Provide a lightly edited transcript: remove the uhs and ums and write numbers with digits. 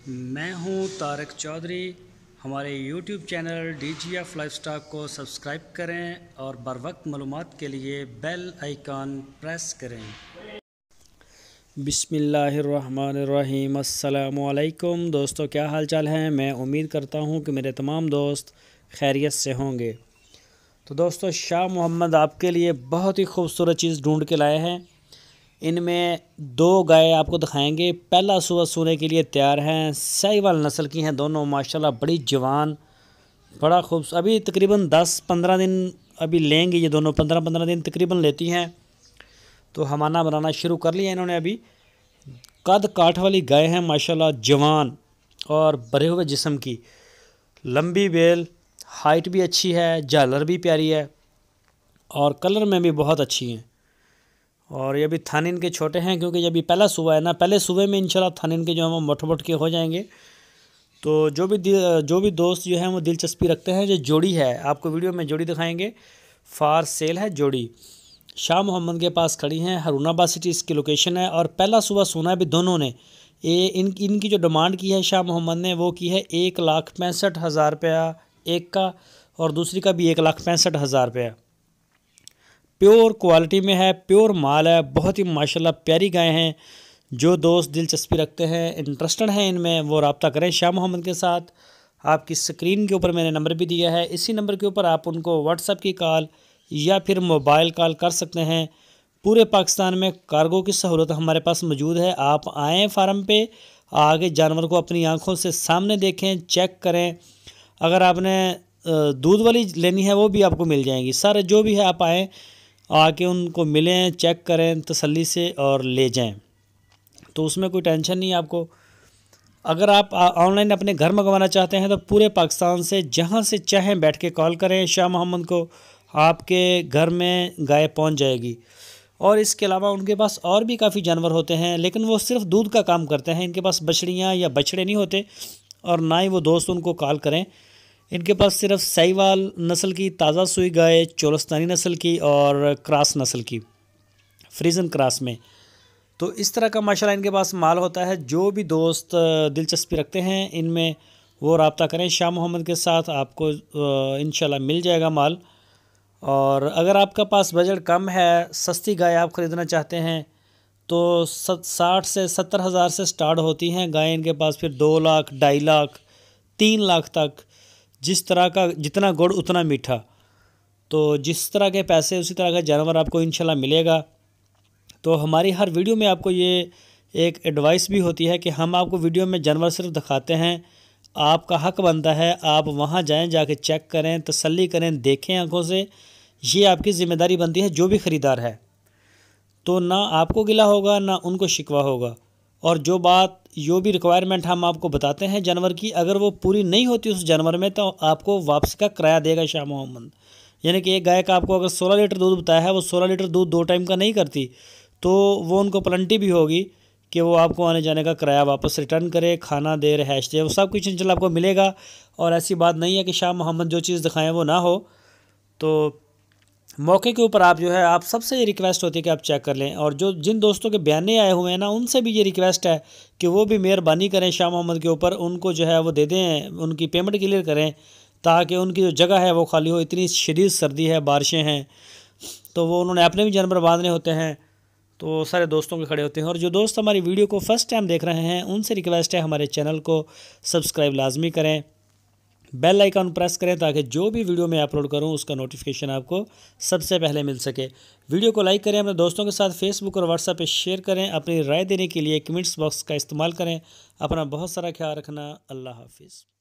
मैं हूं तारक चौधरी। हमारे YouTube चैनल DGF लाइफस्टाइल को सब्सक्राइब करें और बर वक्त मालूमात के लिए बेल आइकॉन प्रेस करें। बिस्मिल्लाहिर्रहमानिर्रहीम। अस्सलामु अलैकुम दोस्तों, क्या हाल चाल है। मैं उम्मीद करता हूं कि मेरे तमाम दोस्त खैरियत से होंगे। तो दोस्तों, शाह मोहम्मद आपके लिए बहुत ही खूबसूरत चीज़ ढूंढ के लाए हैं। इनमें दो गाय आपको दिखाएंगे। पहला सुबह सोने के लिए तैयार हैं। साहिवाल नस्ल की हैं दोनों, माशाल्लाह बड़ी जवान, बड़ा खूबसूरत। अभी तकरीबन 10-15 दिन अभी लेंगे ये दोनों, 15-15 दिन तकरीबन लेती हैं। तो हमाना बनाना शुरू कर लिया इन्होंने। अभी कद काठ वाली गाय हैं माशाल्लाह, जवान और भरे हुए जिस्म की, लंबी बेल, हाइट भी अच्छी है, झालर भी प्यारी है और कलर में भी बहुत अच्छी हैं। और ये भी थान इनके छोटे हैं क्योंकि ये भी पहला सुबह है ना। पहले सुबह में इंशाल्लाह थान इनके जो हम मोट के हो जाएंगे। तो जो भी दोस्त जो हैं वो दिलचस्पी रखते हैं, जो जोड़ी है आपको वीडियो में जोड़ी दिखाएंगे। फार सेल है जोड़ी, शाह मोहम्मद के पास खड़ी हैं। हरूनाबाद सिटी इसकी लोकेशन है। और पहला सुबह सोना भी दोनों ने इनकी जो डिमांड की है शाह मोहम्मद ने, वो की है 1,65,000 रुपया एक का, और दूसरी का भी 1,65,000 रुपया। प्योर क्वालिटी में है, प्योर माल है, बहुत ही माशाल्लाह प्यारी गाय हैं। जो दोस्त दिलचस्पी रखते हैं, इंटरेस्टेड हैं इनमें, वो रब्ता करें शाह मोहम्मद के साथ। आपकी स्क्रीन के ऊपर मैंने नंबर भी दिया है, इसी नंबर के ऊपर आप उनको व्हाट्सएप की कॉल या फिर मोबाइल कॉल कर सकते हैं। पूरे पाकिस्तान में कार्गो की सहूलत हमारे पास मौजूद है। आप आएँ फार्म पे, आगे जानवर को अपनी आँखों से सामने देखें, चेक करें। अगर आपने दूध वाली लेनी है वो भी आपको मिल जाएंगी। सारे जो भी है आप आएँ, आके उनको मिलें, चेक करें तसल्ली से और ले जाएं। तो उसमें कोई टेंशन नहीं है आपको। अगर आप ऑनलाइन अपने घर मंगवाना चाहते हैं तो पूरे पाकिस्तान से जहां से चाहें बैठ के कॉल करें शाह मोहम्मद को, आपके घर में गाय पहुंच जाएगी। और इसके अलावा उनके पास और भी काफ़ी जानवर होते हैं, लेकिन वो सिर्फ दूध का काम करते हैं। इनके पास बछड़ियाँ या बछड़े नहीं होते, और ना ही वो दोस्त उनको कॉल करें। इनके पास सिर्फ साहिवाल नस्ल की ताज़ा सुई गाय, चोलस्तानी नस्ल की और क्रास नस्ल की, फ्रीजन क्रास में। तो इस तरह का माशाल्लाह इनके पास माल होता है। जो भी दोस्त दिलचस्पी रखते हैं इनमें, वो रब्ता करें शाह मोहम्मद के साथ, आपको इंशाल्लाह मिल जाएगा माल। और अगर आपका पास बजट कम है, सस्ती गाय आप ख़रीदना चाहते हैं, तो 60 से 70 हज़ार से स्टार्ट होती हैं गाय इनके पास। फिर 2 लाख, 2.5 लाख, 3 लाख तक, जिस तरह का जितना गुड़ उतना मीठा। तो जिस तरह के पैसे उसी तरह का जानवर आपको इंशाल्लाह मिलेगा। तो हमारी हर वीडियो में आपको ये एक एडवाइस भी होती है कि हम आपको वीडियो में जानवर सिर्फ दिखाते हैं। आपका हक बनता है आप वहाँ जाएं, जाके चेक करें, तसल्ली करें, देखें आंखों से। ये आपकी ज़िम्मेदारी बनती है जो भी ख़रीदार है। तो ना आपको गिला होगा ना उनको शिकवा होगा। और जो भी रिक्वायरमेंट हम आपको बताते हैं जानवर की, अगर वो पूरी नहीं होती उस जानवर में, तो आपको वापसी का किराया देगा शाह मोहम्मद। यानी कि एक गाय का आपको अगर 16 लीटर दूध बताया है, वो 16 लीटर दूध 2 टाइम का नहीं करती, तो वो उनको प्लेंटी भी होगी कि वो आपको आने जाने का किराया वापस रिटर्न करे, खाना दे, रहायश दे, वो सब कुछ इंशाल्लाह आपको मिलेगा। और ऐसी बात नहीं है कि शाह मोहम्मद जो चीज़ दिखाएँ वो ना हो। तो मौके के ऊपर आप जो है, आप सबसे ये रिक्वेस्ट होती है कि आप चेक कर लें। और जिन दोस्तों के बयाने आए हुए हैं ना, उनसे भी ये रिक्वेस्ट है कि वो भी मेहरबानी करें शाह मोहम्मद के ऊपर, उनको जो है वो दे दें, उनकी पेमेंट क्लियर करें, ताकि उनकी जो जगह है वो खाली हो। इतनी शदीद सर्दी है, बारिशें हैं, तो वो उन्होंने अपने भी जानवर बांधने होते हैं, तो सारे दोस्तों के खड़े होते हैं। और जो दोस्त हमारी वीडियो को फर्स्ट टाइम देख रहे हैं, उनसे रिक्वेस्ट है हमारे चैनल को सब्सक्राइब लाजमी करें, बेल आइकन प्रेस करें, ताकि जो भी वीडियो मैं अपलोड करूं उसका नोटिफिकेशन आपको सबसे पहले मिल सके। वीडियो को लाइक करें, अपने दोस्तों के साथ फेसबुक और व्हाट्सएप पे शेयर करें। अपनी राय देने के लिए कमेंट्स बॉक्स का इस्तेमाल करें। अपना बहुत सारा ख्याल रखना। अल्लाह हाफिज़।